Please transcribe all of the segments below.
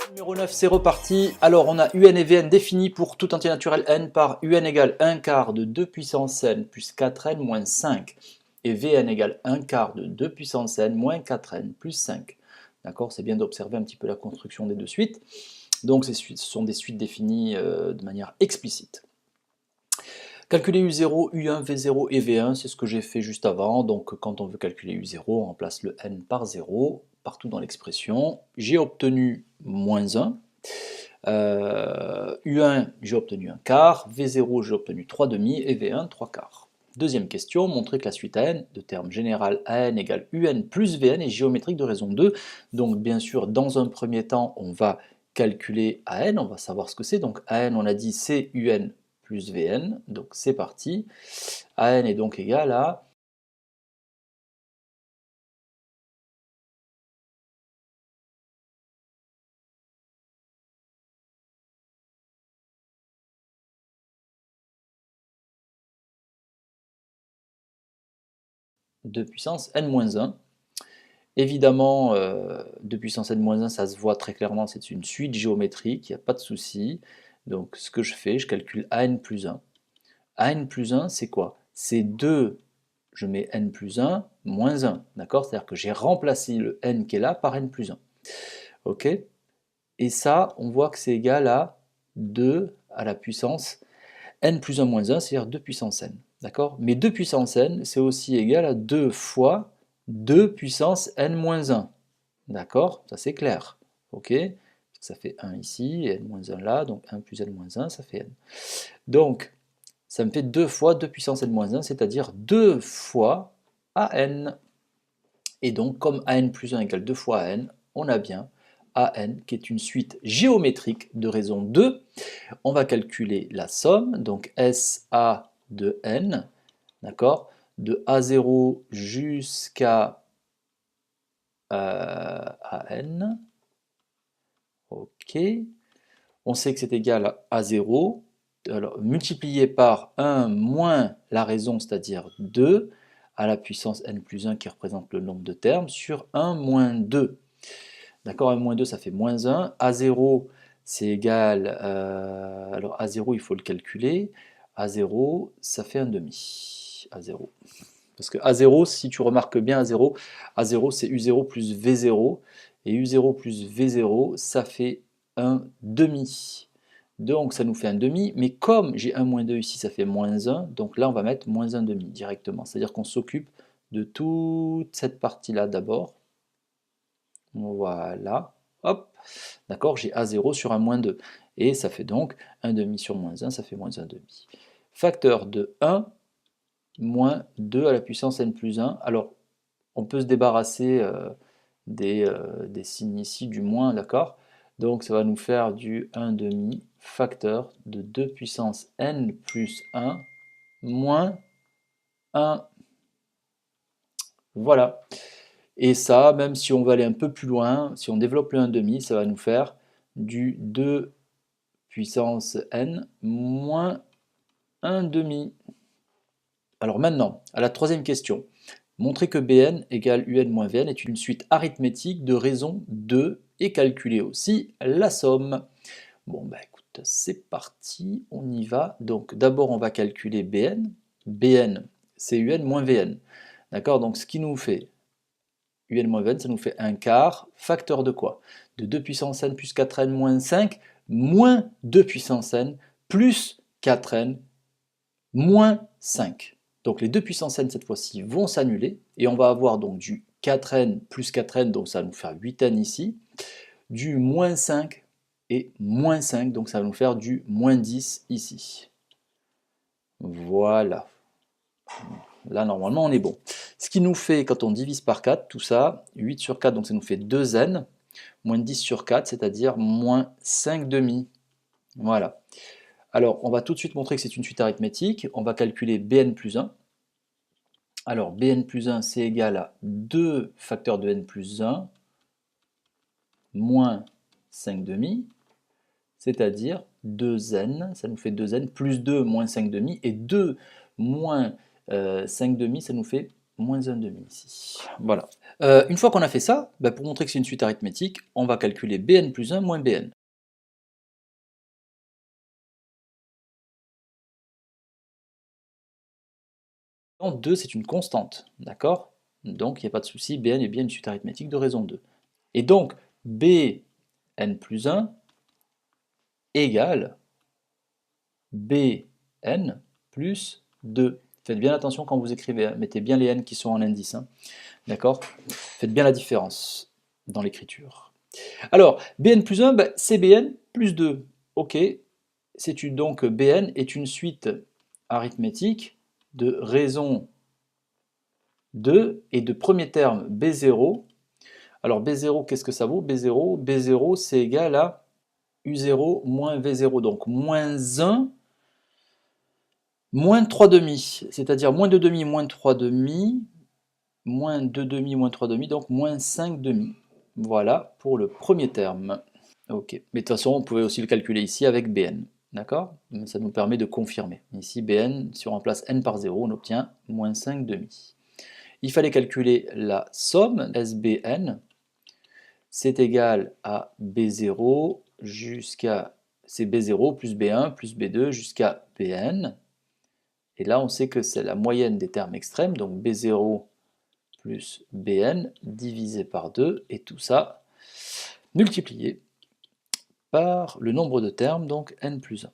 Numéro 9, c'est reparti. Alors, on a un et Vn définis pour tout entier naturel n par un égale 1 quart de 2 puissance n plus 4n moins 5. Et Vn égale 1 quart de 2 puissance n moins 4n plus 5. D'accord, c'est bien d'observer un petit peu la construction des deux suites. Donc, ce sont des suites définies de manière explicite. Calculer U0, U1, V0 et V1, c'est ce que j'ai fait juste avant. Donc, quand on veut calculer U0, on remplace le n par 0 partout dans l'expression. J'ai obtenu moins 1. U1, j'ai obtenu un quart. V0, j'ai obtenu 3 demi. Et V1, 3 quarts. Deuxième question, montrer que la suite AN de termes général AN égale UN plus VN est géométrique de raison 2. Donc, bien sûr, dans un premier temps, on va calculer AN, on va savoir ce que c'est. Donc, AN, on a dit, c'est UN plus Vn, donc c'est parti. AN est donc égal à deux puissance n-1. Évidemment, 2 puissance n-1, ça se voit très clairement, c'est une suite géométrique, il n'y a pas de souci. Donc ce que je fais, je calcule AN plus 1. AN plus 1, c'est quoi? C'est 2, je mets n plus 1, moins 1, d'accord? C'est-à-dire que j'ai remplacé le n qui est là par n plus 1. Ok? Et ça, on voit que c'est égal à 2 à la puissance n plus 1 moins 1, c'est-à-dire 2 puissance n. D'accord? Mais 2 puissance n, c'est aussi égal à 2 fois 2 puissance n moins 1. D'accord? Ça c'est clair. Ok? Ça fait 1 ici, et n moins 1 là, donc 1 plus n moins 1, ça fait n. Donc, ça me fait 2 fois 2 puissance n moins 1, c'est-à-dire 2 fois an. Et donc, comme an plus 1 égale 2 fois an, on a bien an qui est une suite géométrique de raison 2. On va calculer la somme, donc SA de n, d'accord, de A0 jusqu'à AN. Ok. On sait que c'est égal à A0, alors, multiplié par 1 moins la raison, c'est-à-dire 2, à la puissance n plus 1 qui représente le nombre de termes, sur 1 moins 2. D'accord, 1 moins 2, ça fait moins 1. A0, c'est égal, alors A0, il faut le calculer. A0, ça fait un demi. A0. Parce que A0, si tu remarques bien A0 c'est U0 plus V0. Et U0 plus V0, ça fait un demi. Donc ça nous fait un demi, mais comme j'ai 1 moins 2 ici, ça fait moins 1. Donc là, on va mettre moins 1 demi directement. C'est-à-dire qu'on s'occupe de toute cette partie-là d'abord. Voilà, hop, d'accord, j'ai A0 sur 1 moins 2. Et ça fait donc 1 demi sur moins 1, ça fait moins 1 demi. Facteur de 1 moins 2 à la puissance n plus 1. Alors, on peut se débarrasser des signes ici, du moins, d'accord? Donc ça va nous faire du 1 demi facteur de 2 puissance n plus 1 moins 1. Voilà. Et ça, même si on va aller un peu plus loin, si on développe le 1 demi, ça va nous faire du 2 puissance n moins 1 demi. Alors maintenant, à la troisième question. Montrer que Bn égale Un moins Vn est une suite arithmétique de raison 2 et calculer aussi la somme. Bon, bah écoute, c'est parti, on y va. Donc d'abord, on va calculer Bn. Bn, c'est Un moins Vn. D'accord? Donc ce qui nous fait Un moins Vn, ça nous fait 1 quart, facteur de quoi? De 2 puissance n plus 4n moins 5, moins 2 puissance n plus 4n moins 5. Donc les 2 puissance n cette fois-ci vont s'annuler, et on va avoir donc du 4n plus 4n, donc ça va nous faire 8n ici, du moins 5 et moins 5, donc ça va nous faire du moins 10 ici. Voilà. Là, normalement, on est bon. Ce qui nous fait, quand on divise par 4, tout ça, 8 sur 4, donc ça nous fait 2n, moins 10 sur 4, c'est-à-dire moins 5 demi. Voilà. Alors, on va tout de suite montrer que c'est une suite arithmétique. On va calculer Bn plus 1. Alors, Bn plus 1, c'est égal à 2 facteurs de n plus 1, moins 5 demi, c'est-à-dire 2n, ça nous fait 2n, plus 2 moins 5 demi, et 2 moins 5 demi, ça nous fait moins 1 demi ici. Voilà. Une fois qu'on a fait ça, ben, pour montrer que c'est une suite arithmétique, on va calculer bn plus 1 moins bn. 2, c'est une constante, d'accord? Donc, il n'y a pas de souci, bn est bien une suite arithmétique de raison 2. Et donc, bn plus 1 égale bn plus 2. Faites bien attention quand vous écrivez, hein. Mettez bien les n qui sont en indice, hein. D'accord? Faites bien la différence dans l'écriture. Alors, bn plus 1, ben, c'est bn plus 2. Ok, donc bn est une suite arithmétique de raison 2 et de premier terme b0. Alors b0, qu'est-ce que ça vaut? B0, c'est égal à u0 moins v0, donc moins 1 moins 3 demi, c'est-à-dire moins 2 demi moins 3 demi, moins 2 demi moins 3 demi, donc moins 5 demi. Voilà pour le premier terme. Ok, mais de toute façon, on pouvait aussi le calculer ici avec bn, d'accord? Ça nous permet de confirmer. Ici, bn, si on remplace n par 0, on obtient moins 5 demi. Il fallait calculer la somme sbn, c'est égal à b0 jusqu'à, c'est b0 plus b1 plus b2 jusqu'à bn. Et là, on sait que c'est la moyenne des termes extrêmes, donc b0 plus bn divisé par 2, et tout ça multiplié par le nombre de termes, donc n plus 1.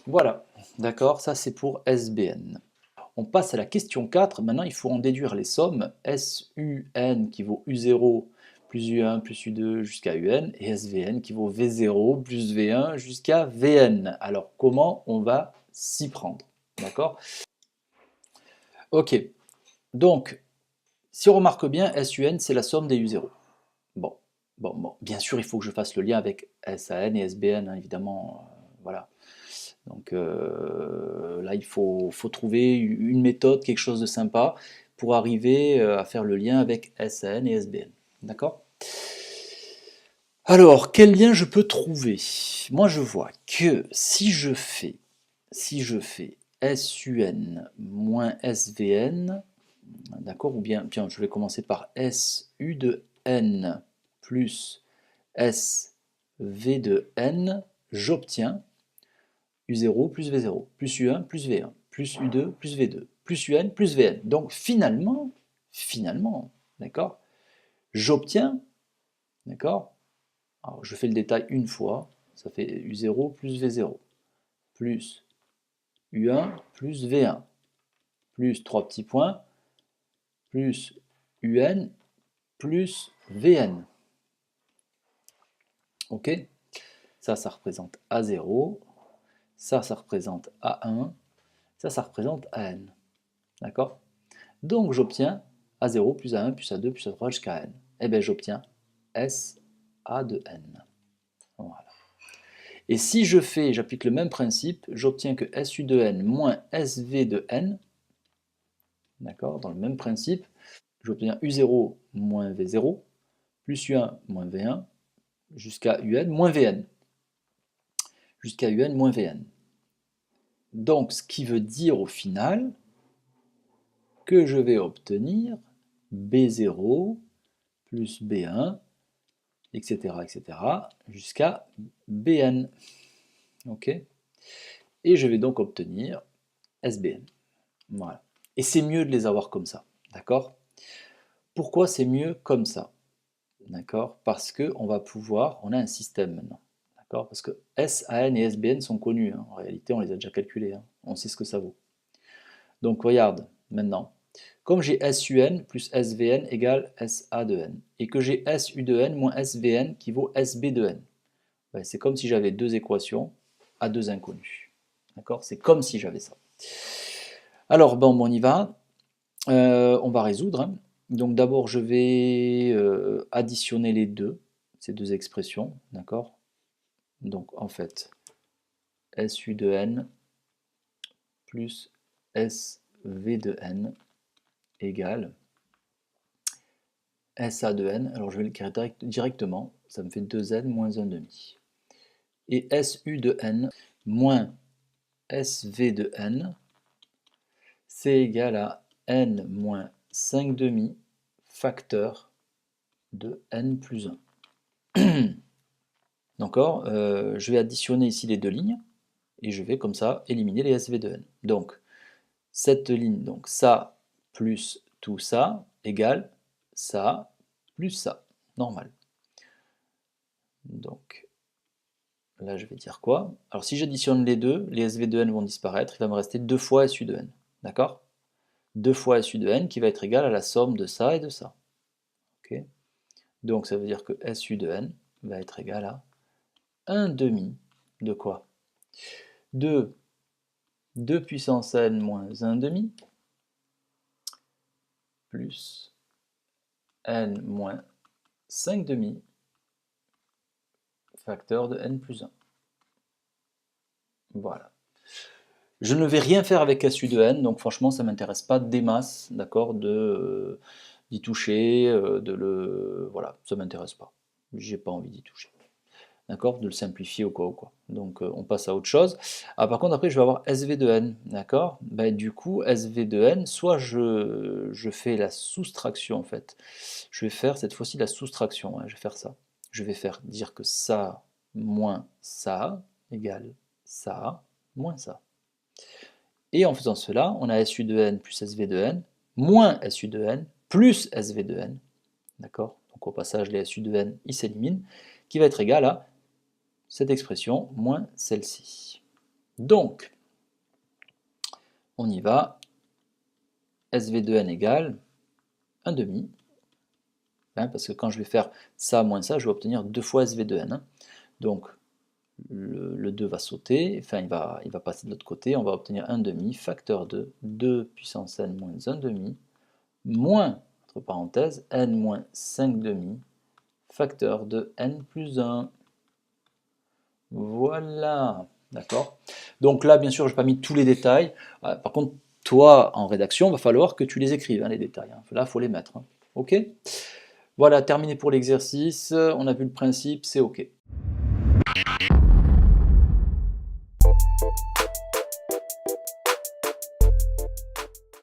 Voilà, d'accord, ça c'est pour SBN. On passe à la question 4, maintenant il faut en déduire les sommes SUN qui vaut U0 plus U1 plus U2 jusqu'à UN et SVN qui vaut V0 plus V1 jusqu'à Vn. Alors comment on va s'y prendre? D'accord? Ok, donc si on remarque bien, SUN c'est la somme des U0. Bon, bien sûr il faut que je fasse le lien avec SAN et SBN, hein, évidemment, voilà. Donc là, il faut trouver une méthode, quelque chose de sympa pour arriver à faire le lien avec SAN et SBN. D'accord? Alors, quel lien je peux trouver? Moi, je vois que si je fais SUN moins SVN, d'accord? Ou bien, tiens, je vais commencer par SU de N plus SV de N, j'obtiens U0 plus V0, plus U1 plus V1, plus U2 plus V2, plus UN plus Vn. Donc finalement, d'accord, j'obtiens, d'accord, alors je fais le détail une fois, ça fait U0 plus V0, plus U1 plus V1, plus 3 petits points, plus UN plus Vn. Ok? Ça représente A0, ça représente A1, ça représente AN. D'accord? Donc j'obtiens A0 plus A1 plus A2 plus A3 jusqu'à N. Et bien j'obtiens SA de N. Voilà. Et si j'applique le même principe, j'obtiens que SU de N moins SV de N, d'accord, dans le même principe, j'obtiens U0 moins V0, plus U1 moins V1, jusqu'à UN moins Vn. Jusqu'à UN moins Vn. Donc ce qui veut dire au final que je vais obtenir B0 plus B1, etc., jusqu'à Bn. Ok? Et je vais donc obtenir SBN. Voilà. Et c'est mieux de les avoir comme ça. D'accord? Pourquoi c'est mieux comme ça? D'accord? Parce qu'on va pouvoir, on a un système maintenant. D'accord? Parce que SAN et SBN sont connus, hein. En réalité, on les a déjà calculés, hein. On sait ce que ça vaut. Donc regarde, maintenant, comme j'ai SUN plus SVN égale SA de N, et que j'ai SU de N moins SVN qui vaut SB de N, ben, c'est comme si j'avais deux équations à deux inconnus. D'accord? C'est comme si j'avais ça. Alors, bon, on y va. On va résoudre, hein. Donc d'abord, je vais additionner ces deux expressions. D'accord? Donc en fait, SU de N plus SV de N égale SA de n, alors je vais l'écrire directement, ça me fait 2n moins 1 demi. Et SU de n moins SV de n, c'est égal à n moins 5 demi facteur de n plus 1. D'accord, je vais additionner ici les deux lignes, et je vais comme ça éliminer les SV de n. Donc, cette ligne, donc ça plus tout ça, égale ça plus ça, normal. Donc, là je vais dire quoi? Alors si j'additionne les deux, les SV de n vont disparaître, il va me rester 2 fois SU de n, d'accord? 2 fois SU de n qui va être égal à la somme de ça et de ça. Okay, donc ça veut dire que SU de n va être égal à 1 demi de quoi? De 2 puissance n moins 1 demi plus n moins 5 demi facteur de n plus 1. Voilà. Je ne vais rien faire avec SU de n, donc franchement ça ne m'intéresse pas des masses, d'accord, d'y toucher, voilà, ça ne m'intéresse pas. J'ai pas envie d'y toucher. D'accord, de le simplifier ou quoi. Donc on passe à autre chose. Ah, par contre après je vais avoir SV de n, d'accord, ben, du coup SV de n, soit je fais la soustraction en fait, je vais faire cette fois-ci la soustraction, hein, je vais faire ça, je vais faire dire que ça moins ça égale ça moins ça. Et en faisant cela, on a SU de n plus SV de n, moins SU de n, plus SV de n, d'accord, donc au passage les SU de n ils s'éliminent, qui va être égal à cette expression moins celle-ci. Donc, on y va, SV de n égale 1 demi, hein, parce que quand je vais faire ça moins ça, je vais obtenir 2 fois SV de n. Hein. Donc, le 2 va sauter, enfin il va passer de l'autre côté, on va obtenir 1 demi, facteur de 2 puissance n moins 1 demi, moins, entre parenthèses, n moins 5 demi, facteur de n plus 1. Voilà, d'accord. Donc là, bien sûr, je n'ai pas mis tous les détails. Par contre, toi, en rédaction, il va falloir que tu les écrives, hein, les détails. Hein. Là, il faut les mettre. Hein. OK? Voilà, terminé pour l'exercice. On a vu le principe, c'est OK.